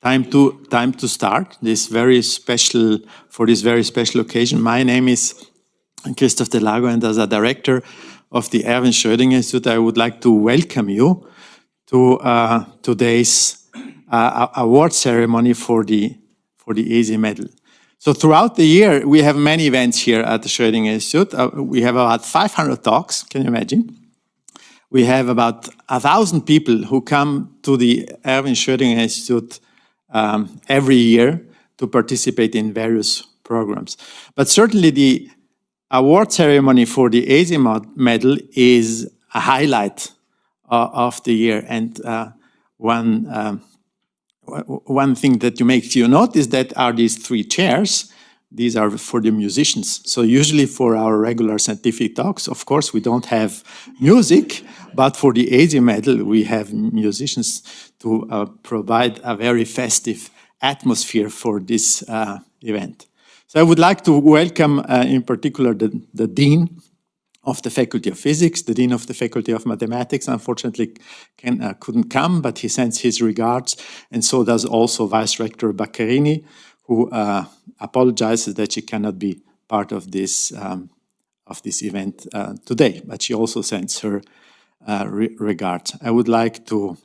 Time to start this very special occasion. My name is Christoph De Lago, and as a director of the Erwin Schrödinger Institute, I would like to welcome you to today's award ceremony for the ESI medal. So throughout the year, we have many events here at the Schrödinger Institute. We have about 500 talks. Can you imagine? We have about 1,000 people who come to the Erwin Schrödinger Institute every year to participate in various programs. But certainly the award ceremony for the ESI medal is a highlight of the year. And one thing that makes you notice that are these three chairs. These are for the musicians. So usually for our regular scientific talks, of course, we don't have music, but for the ESI medal, we have musicians to provide a very festive atmosphere for this event. So I would like to welcome in particular the Dean of the Faculty of Physics, the Dean of the Faculty of Mathematics, unfortunately couldn't come, but he sends his regards, and so does also Vice Rector Baccarini, who apologizes that she cannot be part of this event today, but she also sends her regards. I would like to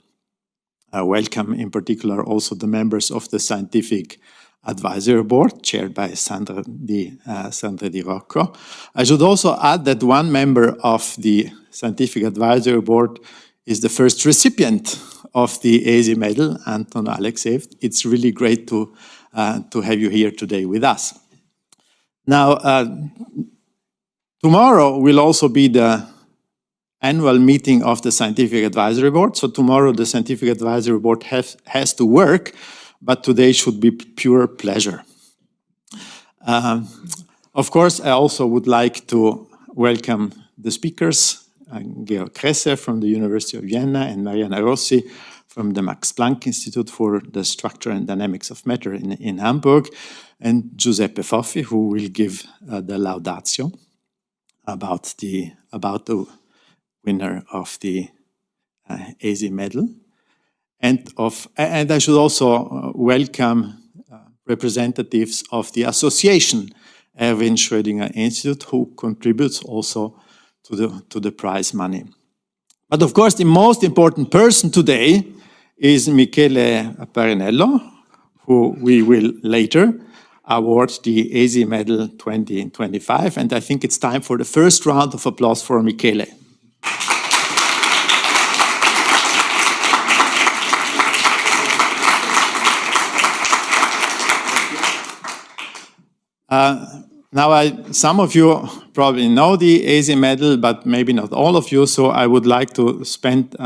welcome in particular also the members of the Scientific Advisory Board, chaired by Sandra Di Rocco. I should also add that one member of the Scientific Advisory Board is the first recipient of the ESI medal, Anton Alexeyev. It's really great to have you here today with us. Now, tomorrow will also be the annual meeting of the Scientific Advisory Board. So tomorrow the Scientific Advisory Board has to work, but today should be pure pleasure. Of course, I also would like to welcome the speakers, Georg Kresser from the University of Vienna and Mariana Rossi from the Max Planck Institute for the Structure and Dynamics of Matter in Hamburg, and Giuseppe Foffi, who will give the laudatio about the winner of the ESI medal. And I should also welcome representatives of the association Erwin Schrödinger Institute, who contributes also to the prize money. But of course, the most important person today is Michele Parrinello, who we will later award the ESI medal 2025. And I think it's time for the first round of applause for Michele. Now, some of you probably know the ESI medal, but maybe not all of you. So I would like to spend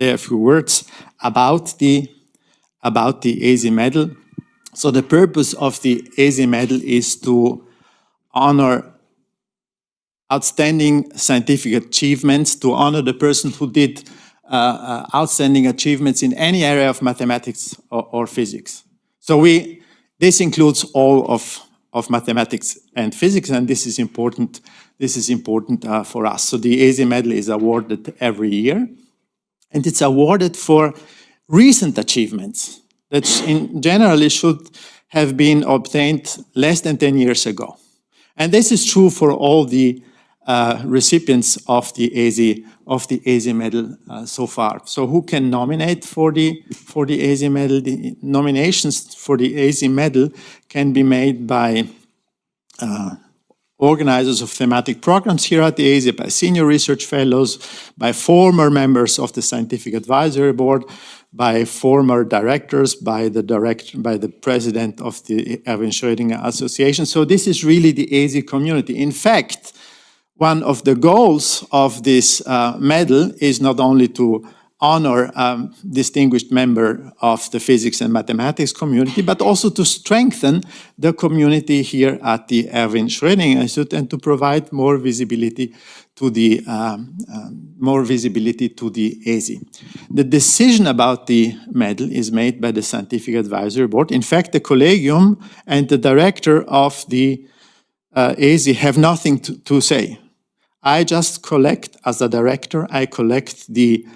say a few words about the ESI medal. So the purpose of the ESI medal is to honor outstanding scientific achievements, to honor the person who did outstanding achievements in any area of mathematics or physics. So this includes all of mathematics and physics, and this is important. This is important for us. So the ESI medal is awarded every year, and it's awarded for recent achievements that generally should have been obtained less than 10 years ago. And this is true for all the recipients of the ESI medal so far. So who can nominate for the ESI medal? The nominations for the ESI medal can be made by organizers of thematic programs here at the ESI, by senior research fellows, by former members of the Scientific Advisory Board, by former directors, by the president of the Erwin Schrödinger Association. So this is really the ESI community. In fact, one of the goals of this medal is not only to honor a distinguished member of the physics and mathematics community, but also to strengthen the community here at the Erwin Schrödinger Institute and to provide more visibility to the ESI. The decision about the medal is made by the Scientific Advisory Board. In fact, the collegium and the director of the ESI have nothing to say. I just collect, as a director, I collect the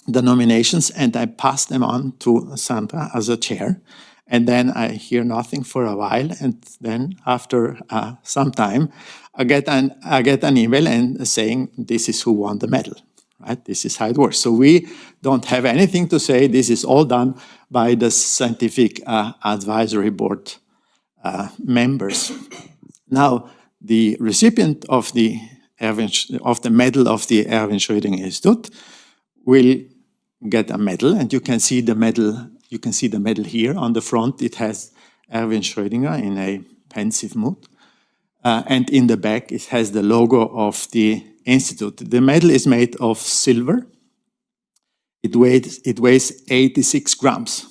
the nominations, and I pass them on to Sandra as a chair. And then I hear nothing for a while, and then after some time, I get an email and saying this is who won the medal. Right? This is how it works. So we don't have anything to say. This is all done by the scientific advisory board members. Now, the recipient of the medal of the Erwin Schrödinger Institute will get a medal, and you can see the medal. You can see the medal here on the front. It has Erwin Schrödinger in a pensive mood, and in the back it has the logo of the institute. The medal is made of silver. It weighs 86 grams.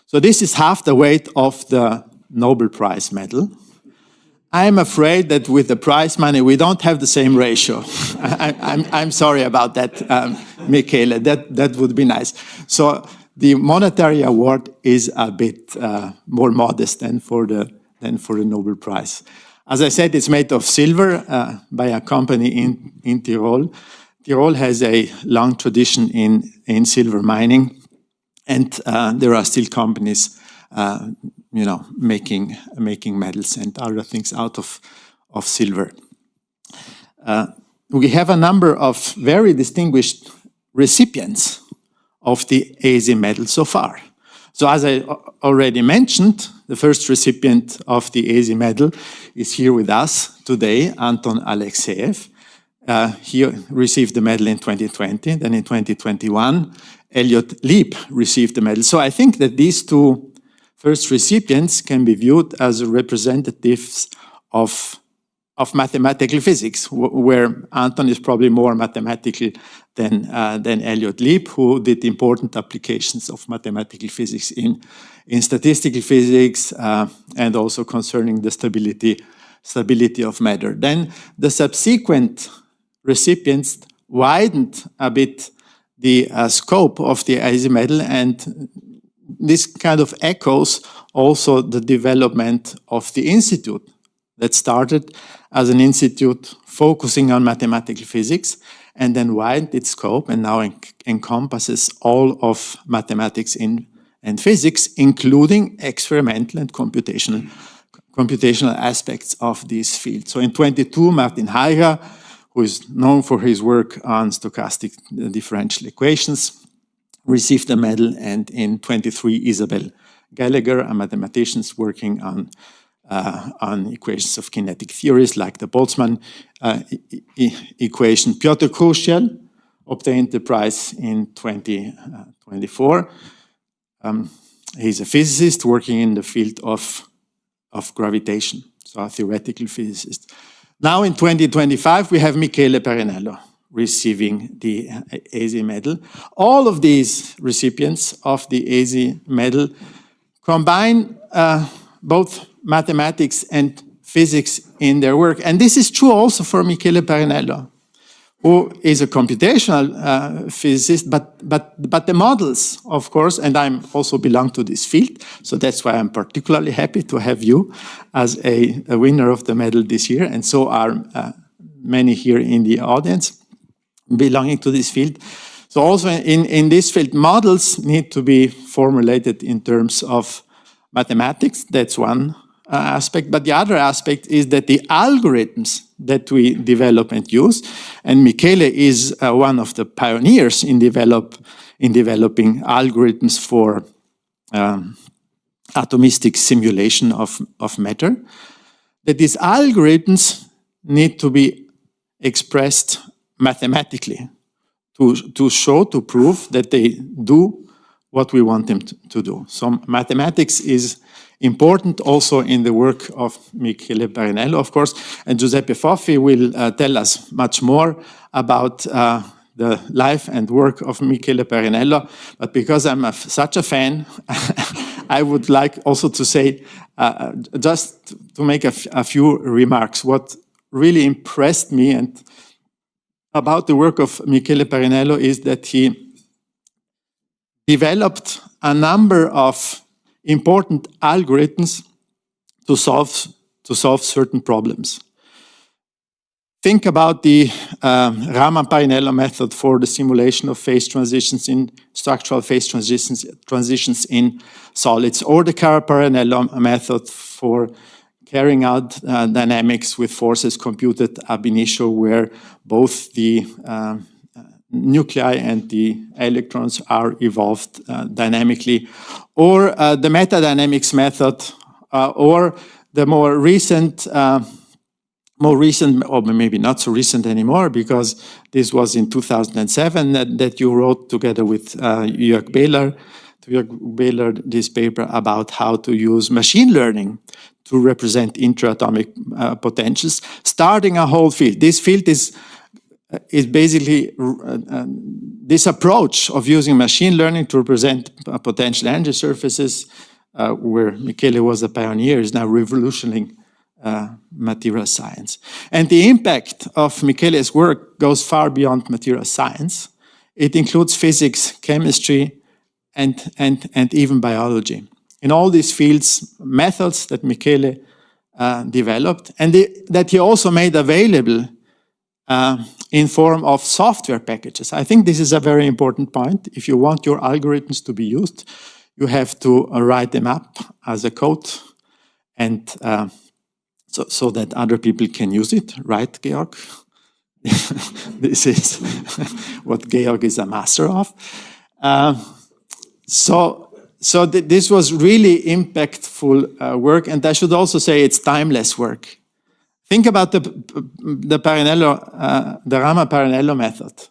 So this is half the weight of the Nobel Prize medal. I'm afraid that with the prize money, we don't have the same ratio. I'm sorry about that, Michele. That would be nice. So the monetary award is a bit more modest than for the Nobel Prize. As I said, it's made of silver by a company in Tyrol. Tyrol has a long tradition in silver mining, and there are still companies, making medals and other things out of silver. We have a number of very distinguished recipients of the ESI medal so far. So as I already mentioned, the first recipient of the ESI medal is here with us today, Anton Alexeyev. He received the medal in 2020. Then in 2021, Elliot Leap received the medal. So I think that these two first recipients can be viewed as representatives of mathematical physics, where Anton is probably more mathematical than Elliot Leap, who did important applications of mathematical physics in statistical physics and also concerning the stability of matter. Then the subsequent recipients widened a bit the scope of the ESI medal, and this kind of echoes also the development of the institute that started as an institute focusing on mathematical physics and then widened its scope and now encompasses all of mathematics and physics, including experimental and computational aspects of this field. So in 22, Martin Heyer, who is known for his work on stochastic differential equations, received a medal, and in 23, Isabel Gallagher, a mathematician working on equations of kinetic theories like the Boltzmann equation. Piotr Kruszczal obtained the prize in 2024. He's a physicist working in the field of gravitation, so a theoretical physicist. Now in 2025, we have Michele Parrinello receiving the ESI medal. All of these recipients of the ESI medal combine both mathematics and physics in their work. And this is true also for Michele Parrinello, who is a computational physicist, but the models, of course, and I also belong to this field, so that's why I'm particularly happy to have you as a winner of the medal this year, and so are many here in the audience belonging to this field. So also in this field, models need to be formulated in terms of mathematics. That's one aspect, but the other aspect is that the algorithms that we develop and use, and Michele is one of the pioneers in developing algorithms for atomistic simulation of matter, that these algorithms need to be expressed mathematically to prove that they do what we want them to do. So mathematics is important also in the work of Michele Parrinello, of course, and Giuseppe Foffi will tell us much more about the life and work of Michele Parrinello. But because I'm such a fan, I would like also to say, just to make a few remarks. What really impressed me and about the work of Michele Parrinello is that he developed a number of important algorithms to solve certain problems. think about the Raman-Parrinello method for the simulation of phase transitions in structural phase transitions in solids, or the Parrinello method for carrying out dynamics with forces computed ab initio, where both the nuclei and the electrons are evolved dynamically, or the metadynamics method, or the more recent, or maybe not so recent anymore, because this was in 2007 that you wrote together with Jörg Behler this paper about how to use machine learning to represent interatomic potentials, starting a whole field. This field is basically this approach of using machine learning to represent potential energy surfaces, where Michele was a pioneer, is now revolutionizing material science. And the impact of Michele's work goes far beyond material science. It includes physics, chemistry, and even biology. In all these fields, methods that Michele developed, and that he also made available in form of software packages. I think this is a very important point. If you want your algorithms to be used, you have to write them up as a code, and so that other people can use it, right, Georg? This is what Georg is a master of. So this was really impactful work, and I should also say it's timeless work. Think about the Raman-Parrinello method.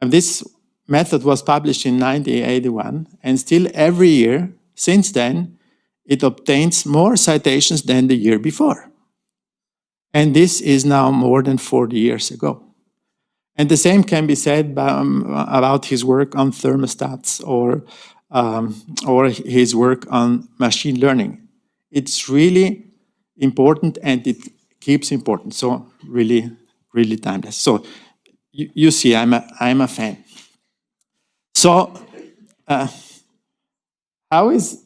And this method was published in 1981, and still every year since then, it obtains more citations than the year before. And this is now more than 40 years ago. And the same can be said about his work on thermostats or his work on machine learning. It's really important, and it keeps important. So really, really timeless. So you see, I'm a fan. So how does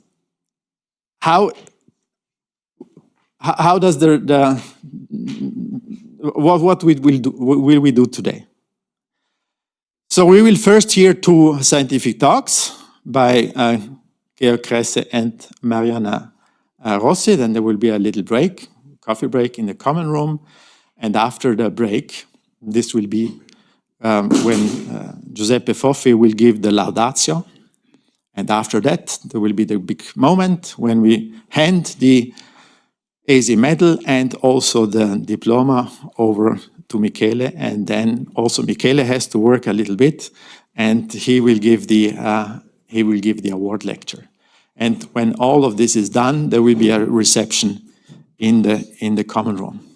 what will we do today? So we will first hear two scientific talks by Georg Kresse and Mariana Rossi. Then there will be a little break, coffee break in the common room. And after the break, this will be when Giuseppe Foffi will give the laudatio. And after that, there will be the big moment when we hand the ESI medal and also the diploma over to Michele. And then also Michele has to work a little bit, and he will give the award lecture. And when all of this is done, there will be a reception in the common room.